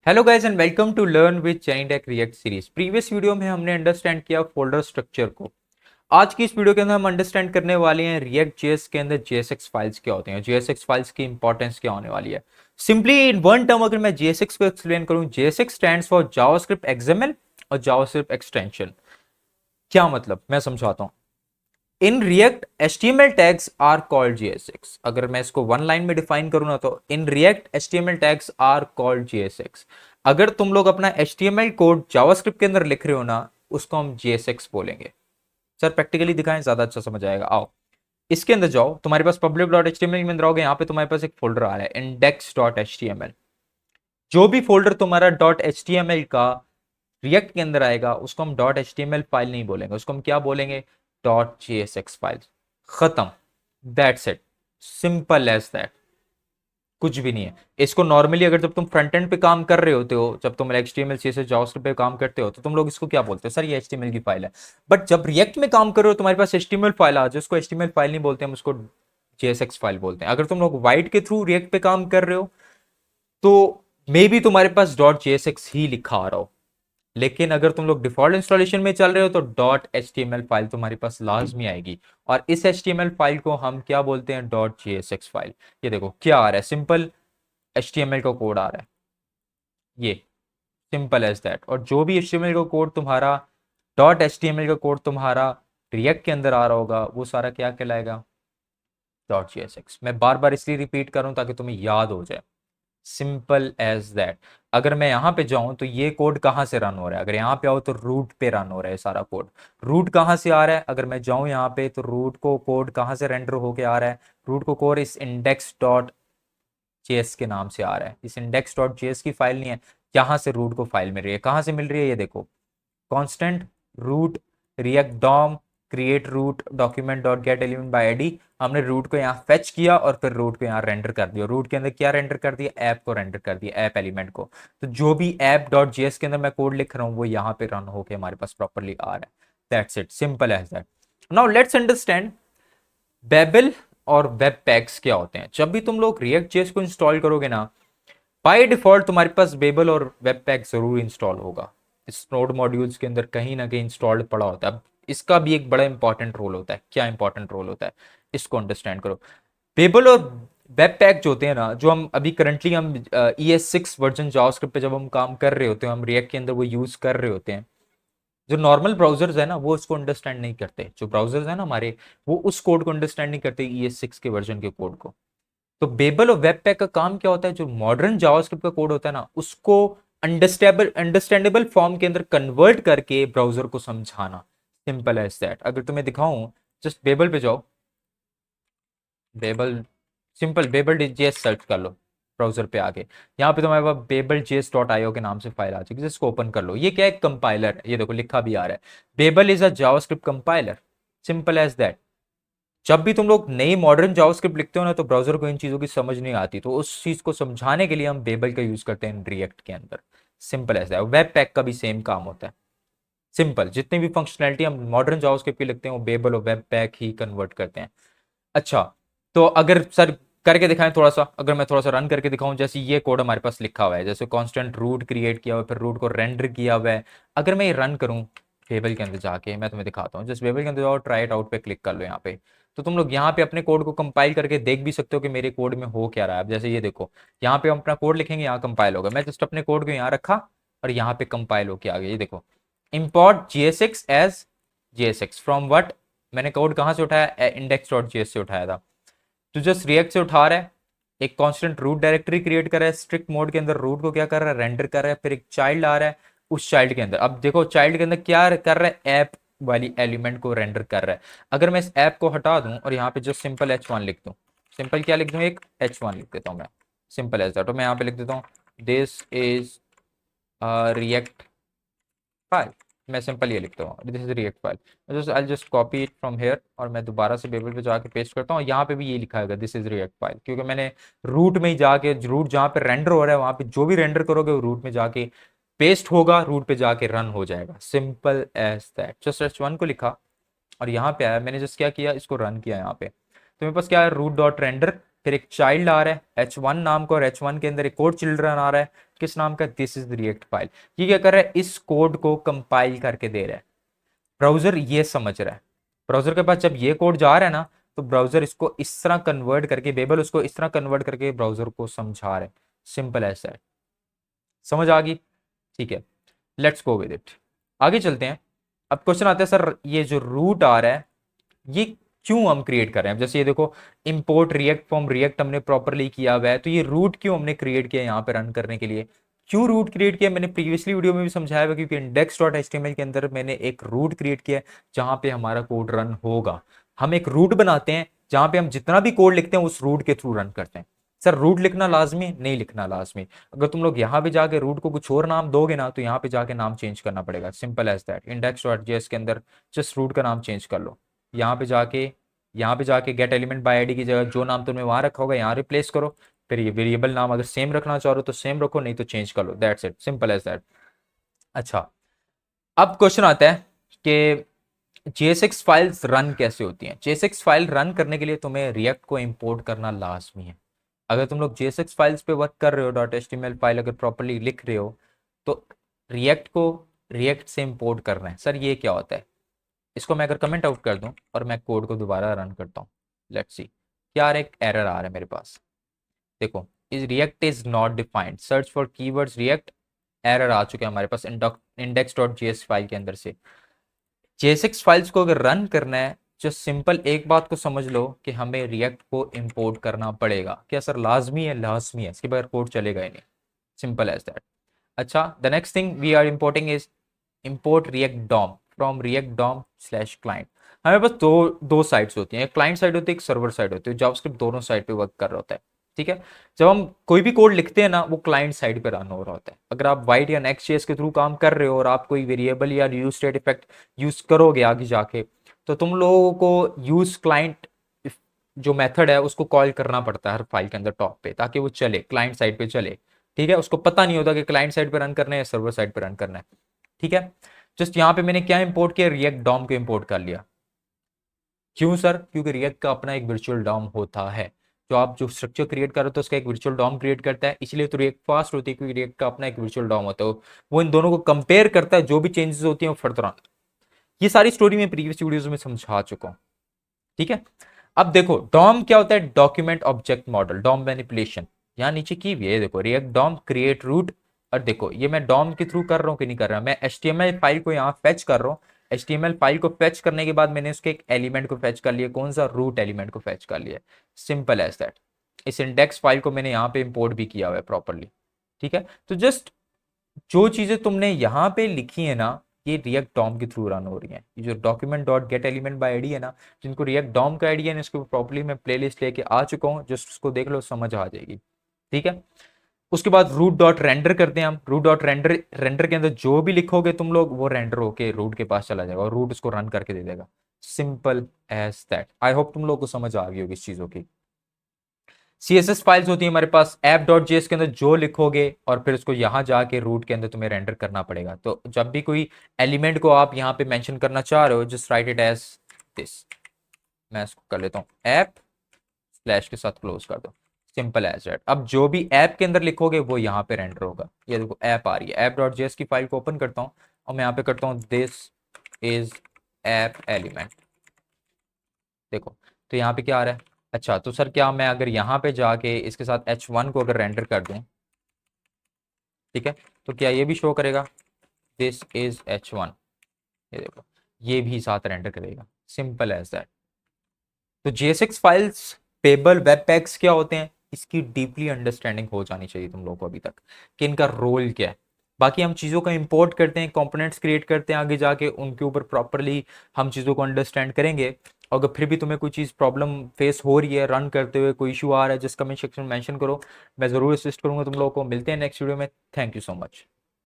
Hello guys and welcome to learn with Chinitech react series. Previous video में हमने understand किया folder structure को। आज की इस वीडियो के अंदर हम अंडरस्टैंड करने वाले हैं रिएक्ट जेएस के अंदर जेएसएक्स फाइल्स क्या होते हैं, जेएसएक्स फाइल्स की इंपॉर्टेंस क्या होने वाली है। सिंपली इन वन टर्म अगर मैं जेएसएक्स को एक्सप्लेन करूं, JSX stands for JavaScript XML और जावास्क्रिप्ट एक्सटेंशन। क्या मतलब, मैं समझाता हूं। In React HTML tags are called JSX। अगर मैं इसको वन लाइन में डिफाइन करूं ना तो in React HTML tags are called JSX। अगर तुम लोग अपना HTML कोड जावास्क्रिप्ट के अंदर लिख रहे हो ना, उसको हम JSX बोलेंगे। सर प्रैक्टिकली दिखाएं, ज्यादा अच्छा समझ आएगा। आओ इसके अंदर जाओ, तुम्हारे पास public.html में अंदर आओगे, यहाँ पे तुम्हारे पास एक फोल्डर आ रहा है index.html। जो भी फोल्डर तुम्हारा .html का रिएक्ट के अंदर आएगा उसको हम .html फाइल नहीं बोलेंगे, उसको हम क्या बोलेंगे, .jsx फाइल। खत्म, that's it, simple as that. कुछ भी नहीं है। इसको नॉर्मली अगर जब तुम फ्रंट एंड पे काम कर रहे होते हो, जब तुम HTML CSS जावास्क्रिप्ट पे काम करते हो तो तुम लोग इसको क्या बोलते हो, सर ये HTML की फाइल है। बट जब रिएक्ट में काम कर रहे हो तुम्हारे पास HTML फाइल आ जाए, उसको HTML फाइल नहीं बोलते, हम उसको JSX फाइल बोलते हैं। अगर तुम लोग वाइट के थ्रू रिएक्ट पे काम कर रहे हो तो मे बी तुम्हारे पास .jsx ही लिखा आ रहा हो, लेकिन अगर तुम लोग डिफॉल्ट इंस्टॉलेशन में चल रहे हो तो .html फाइल तुम्हारे पास लाजमी आएगी। और इस HTML फाइल को हम क्या बोलते हैं, .jsx फाइल। ये देखो क्या आ रहा है, सिंपल HTML का कोड आ रहा है, ये सिंपल एज दैट। और जो भी HTML का कोड तुम्हारा, .html का कोड तुम्हारा रिएक्ट के अंदर आ रहा होगा, वो सारा क्या कहलाएगा, .jsx। मैं बार बार इसलिए रिपीट करूं ताकि तुम्हें याद हो जाए, सिंपल एज दैट। अगर मैं यहां पे जाऊं तो ये कोड कहां से रन हो रहा है, अगर यहां पे आओ तो रूट पे रन हो रहा है सारा कोड। रूट कहां से आ रहा है, अगर मैं जाऊं यहां पे तो रूट को कोड कहां से रेंडर होके आ रहा है, रूट को कोड इस इंडेक्स डॉट जेएस के नाम से आ रहा है। इस इंडेक्स डॉट जेएस की फाइल नहीं है, यहां से रूट को फाइल मिल रही है। कहां से मिल रही है, ये देखो, constant root React DOM create root document dot get element by ID. हमने रूट को यहाँ फेच किया और फिर रूट को यहाँ रेंडर कर दिया। रूट के अंदर क्या रेंडर कर दिया, ऐप को रेंडर कर दिया, ऐप एलिमेंट को। तो जो भी ऐप डॉट जेएस के अंदर मैं कोड लिख रहा हूँ वो यहाँ पे रन होके हमारे पास प्रॉपरली आ रहा है। That's it, simple as that. Now let's understand Babel और वेब पैक्स क्या होते हैं। जब भी तुम लोग रिएक्ट जेएस को इंस्टॉल करोगे ना, बाय डिफॉल्ट तुम्हारे पास बेबल और वेब पैक जरूर इंस्टॉल होगा। इस नोड मॉड्यूल्स के अंदर कहीं ना कहीं इंस्टॉल्ड पड़ा होता है। अब इसका भी एक बड़ा इंपॉर्टेंट रोल होता है। क्या इंपॉर्टेंट रोल होता है, इसको अंडरस्टैंड करो। बेबल और वेब पैक जो होते हैं ना, जो हम अभी करंटली हम ES6 वर्जन जावास्क्रिप्ट पे जब हम काम कर रहे होते हैं, हम रिएक्ट के अंदर वो यूज कर रहे होते हैं। जो नॉर्मल ब्राउजर्स है ना वो इसको अंडरस्टैंड नहीं करते। जो ब्राउजर्स है ना हमारे, वो उस कोड को अंडरस्टैंड नहीं करते, ES6 के वर्जन के कोड को। तो बेबल और वेब पैक का काम क्या होता है, जो मॉडर्न जावास्क्रिप्ट का कोड होता है ना, उसको अंडरस्टैंडेबल फॉर्म के अंदर कन्वर्ट करके ब्राउजर को समझाना। Simple as that. अगर तुम्हें दिखाऊं, जस्ट बेबल पे जाओ, Babel, simple Babel JS search कर लो ब्राउजर पे आके। यहाँ पे तुम्हारे पास बेबल जेएस डॉट आईओ के नाम से फाइल आ जाएगी, जिसको ओपन कर लो। ये क्या है, कंपाइलर है। ये देखो लिखा भी आ रहा है, Babel is a JavaScript compiler. Simple as that. जब भी तुम लोग नई मॉडर्न जावास्क्रिप्ट लिखते हो ना तो ब्राउजर को इन चीजों की समझ नहीं आती, तो उस चीज को समझाने के लिए हम बेबल का यूज करते हैं रिएक्ट के अंदर। सिंपल ऐसा है। वेब पैक का भी सेम काम होता है। सिंपल, जितनी भी फंक्शनैलिटी हम मॉडर्न जावास्क्रिप्ट की लिखते हैं वो बेबल और वेब पैक ही कन्वर्ट करते हैं। अच्छा, तो अगर सर करके दिखाएं थोड़ा सा, अगर मैं थोड़ा सा रन करके दिखाऊं, जैसे ये कोड हमारे पास लिखा हुआ है, जैसे कांस्टेंट रूट क्रिएट किया हुआ है, फिर रूट को रेंडर किया हुआ है। अगर मैं ये रन करूं बेबल के अंदर जाके, मैं तुम्हें दिखाता हूँ। जस्ट बेबल के अंदर जाओ, ट्राई इट आउट पे क्लिक कर लो यहाँ पे। तो तुम लोग यहाँ पे अपने कोड को कंपाइल करके देख भी सकते हो कि मेरे कोड में हो क्या रहा है। अब जैसे ये देखो, यहाँ पे हम अपना कोड लिखेंगे, यहाँ कंपाइल होगा। मैं जस्ट अपने कोड को यहाँ रखा और यहाँ पे कंपाइल होके आ गया। ये देखो, import JSX as JSX from what, मैंने कोड कहाँ से उठाया, index.js से उठाया था। तो जस्ट रिएक्ट से उठा रहा है, एक कांस्टेंट रूट डायरेक्टरी क्रिएट कर रहा है, स्ट्रिक्ट मोड के अंदर रूट को क्या कर रहा है, रेंडर कर रहा है। फिर एक चाइल्ड आ रहा है, उस चाइल्ड के अंदर अब देखो चाइल्ड के अंदर क्या कर रहा है, ऐप वाली एलिमेंट को रेंडर कर रहा है। अगर मैं इस ऐप को हटा दूं और यहाँ पे जो सिंपल H1 लिख दूं, सिंपल क्या लिख दूं, एक H1 लिख देता हूँ मैं। Simple as that. तो मैं यहाँ पे लिख देता हूँ दिस इज रिएक्ट फाइल। मैं सिंपल ये लिखता हूँ, this is React file. Just I just copy it from here और मैं दोबारा से बेबल पे जाके पेस्ट करता हूँ। यहाँ पे भी ये लिखा होगा दिस इज रिएक्ट फाइल, क्योंकि मैंने रूट में ही जाके, रूट जहाँ पे रेंडर हो रहा है वहाँ पे जो भी रेंडर करोगे वो रूट में जाके पेस्ट होगा, रूट पे जाके रन हो जाएगा। Simple as that. Just H1 को लिखा और यहाँ पे आया, मैंने जस्ट क्या किया, इसको रन किया यहाँ पे। तो मेरे पास क्या है, रूट डॉट रेंडर, फिर एक चाइल्ड आ रहा है h1 नाम का, और h1 के अंदर एक और चिल्ड्रन आ रहा है, किस नाम का, this is the react file. ये क्या कर रहा है, इस कोड को कंपाइल करके दे रहा है। ब्राउजर ये समझ रहा है, ब्राउजर के पास जब ये कोड जा रहा है ना, तो ब्राउजर इसको इस तरह कन्वर्ट करके, बेबल उसको इस तरह कन्वर्ट करके ब्राउजर को समझा रहे हैं। सिंपल ऐसा है, समझ आ गई? ठीक है, लेट्स गो विद इट, आगे चलते हैं। अब क्वेश्चन आता है, सर ये जो रूट आ रहा है ये क्यों हम क्रिएट कर रहे हैं? जैसे ये देखो, इंपोर्ट रिएक्ट फ्रॉम रिएक्ट हमने प्रॉपरली किया हुआ है, तो ये रूट क्यों हमने क्रिएट किया यहाँ पे रन करने के लिए? क्यों रूट क्रिएट किया, मैंने प्रीवियसली वीडियो में भी समझाया हुआ, क्योंकि index.html के अंदर मैंने एक रूट क्रिएट किया है जहां पे हमारा कोड रन होगा। हम एक रूट बनाते हैं जहां पे हम जितना भी कोड लिखते हैं उस रूट के थ्रू रन करते हैं। सर रूट लिखना लाजमी नहीं, लिखना लाजमी। अगर तुम लोग यहाँ पे जाके रूट को कुछ और नाम दोगे ना, तो यहाँ पे जाके नाम चेंज करना पड़ेगा। सिंपल एज दैट, index.js के अंदर जस्ट रूट का नाम चेंज कर लो। यहाँ पे जाके गेट एलिमेंट बाय आईडी की जगह जो नाम तुमने वहां रखा होगा यहाँ रिप्लेस करो। फिर ये वेरिएबल नाम अगर सेम रखना चाह रहे हो तो सेम रखो, नहीं तो चेंज कर लो। That's it, simple as that. अच्छा, अब क्वेश्चन आता है कि JSX फाइल्स रन कैसे होती हैं? JSX फाइल रन करने के लिए तुम्हें रिएक्ट को इंपोर्ट करना लाजमी है। अगर तुम लोग JSX फाइल्स पे वर्क कर रहे हो, .html फाइल अगर प्रॉपरली लिख रहे हो, तो रिएक्ट को रिएक्ट से इंपोर्ट करना है। सर ये क्या होता है? इसको मैं अगर कमेंट आउट कर दूं और मैं कोड को दोबारा रन करता हूँ, लेट्स सी क्या आ रहा है। एक एरर आ रहा है मेरे पास, देखो, is react is not defined, search for keywords react, error आ चुके हैं हमारे पास index.js फाइल के अंदर से। JSX फाइल्स को अगर रन करना है, जो सिंपल एक बात को समझ लो कि हमें रिएक्ट को इंपोर्ट करना पड़ेगा। क्या सर लाजमी है? लाजमी है, इसके बगैर कोड चलेगा ही नहीं। Simple as that. अच्छा, the next thing we are importing is import react dom from react dom slash client. हमें बस दो साइट्स होती हैं, एक क्लाइंट साइड होती है, एक सर्वर साइड होती है। जावास्क्रिप्ट दोनों साइड पे वर्क कर रहा होता है, ठीक है। जब हम कोई भी कोड लिखते हैं ना, वो क्लाइंट साइड पे रन हो रहा होता है। अगर आप वाइट या नेक्स्ट.जेएस के थ्रू काम कर रहे हो और आप कोई वेरिएबल या यूज स्टेट इफेक्ट यूज करोगे आगे जाके, तो तुम लोगों को यूज क्लाइंट जो मेथड है उसको कॉल करना पड़ता है हर फाइल के अंदर टॉप पे, ताकि वो चले, क्लाइंट साइड पे चले। ठीक है, उसको पता नहीं होता कि क्लाइंट साइड पे रन करना है या सर्वर साइड पे रन करना है। ठीक है, जस्ट यहाँ पे मैंने क्या इंपोर्ट किया, रिएक्ट डॉम को इंपोर्ट कर लिया। क्यों सर? क्योंकि रिएक्ट का अपना एक वर्चुअल डॉम होता है। जो आप जो स्ट्रक्चर क्रिएट करो तो उसका एक वर्चुअल डॉम क्रिएट करता है, इसलिए तो रिएक्ट फास्ट होती है, क्योंकि रिएक्ट का अपना एक वर्चुअल डॉम होता है। वो इन दोनों को कंपेयर करता है, जो भी चेंजेस होती हैं वो फर्दर ऑन। ये सारी स्टोरी मैं प्रीवियस वीडियोस में समझा चुका हूं, ठीक है। अब देखो, डॉम क्या होता है? Document object model, DOM manipulation. यहाँ नीचे की हुई है, देखो, रिएक्ट डॉम क्रिएट रूट। और देखो, ये मैं डॉम के थ्रू कर रहा हूँ कि नहीं कर रहा, मैं HTML फाइल को यहाँ फेच कर रहा हूँ। HTML फाइल को फेच करने के बाद मैंने उसके एक एलिमेंट को फेच कर लिया, कौन सा? रूट एलिमेंट को फेच कर लिया। Simple as that. इस इंडेक्स फाइल को मैंने यहाँ पे इंपोर्ट भी किया हुआ है प्रॉपरली, ठीक है। तो जस्ट जो चीजें तुमने यहाँ पे लिखी है ना, ये रिएक्ट डॉम के थ्रू रन हो रही है। ये जो document dot get element by ID है ना, जिनको रिएक्ट डॉम का आईडी है, इसको प्रॉपर्ली मैं प्लेलिस्ट लेके आ चुका हूँ, जस्ट उसको देख लो, समझ आ जाएगी, ठीक है। उसके बाद रूट डॉट रेंडर करते हैं हम। रूट डॉट रेंडर, रेंडर के अंदर जो भी लिखोगे तुम लोग, वो रेंडर होके रूट के पास चला जाएगा और रूट उसको रन करके दे देगा। Simple as that. I hope तुम लोग को समझ आ गई होगी इस चीजों की। CSS फाइल्स होती है हमारे पास, app.js के अंदर जो लिखोगे और फिर उसको यहाँ जाके रूट के अंदर तुम्हें रेंडर करना पड़ेगा। तो जब भी कोई एलिमेंट को आप यहाँ पे मेंशन करना चाह रहे हो, just write it as this. मैं इसको कर लेता हूँ ऐप स्लैश के साथ क्लोज कर दो। Simple as that. अब जो भी ऐप के अंदर लिखोगे वो यहाँ पे रेंडर होगा। ये देखो ऐप आ रही है, app.js की फाइल को ओपन करता हूँ और मैं यहाँ पे करता हूँ दिस इज ऐप एलिमेंट। देखो, तो यहाँ पे क्या आ रहा है? अच्छा, तो सर क्या मैं अगर यहाँ पे जाके इसके साथ H1 को अगर रेंडर कर दूं, ठीक है, तो क्या ये भी शो करेगा दिस इज H1? ये देखो, ये भी साथ रेंडर करेगा। Simple as that. तो JSX files, table, webpacks क्या होते हैं, इसकी डीपली अंडरस्टैंडिंग हो जानी चाहिए तुम लोगों को अभी तक, कि इनका रोल क्या है। बाकी हम चीज़ों का इंपोर्ट करते हैं, कंपोनेंट्स क्रिएट करते हैं, आगे जाके उनके ऊपर प्रॉपरली हम चीज़ों को अंडरस्टैंड करेंगे। अगर फिर भी तुम्हें कोई चीज़ प्रॉब्लम फेस हो रही है रन करते हुए, कोई इशू आ रहा है, जिस कमेंट सेक्शन में मेंशन करो, मैं ज़रूर असिस्ट करूंगा तुम लोगों को। मिलते हैं नेक्स्ट वीडियो में। Thank you so much.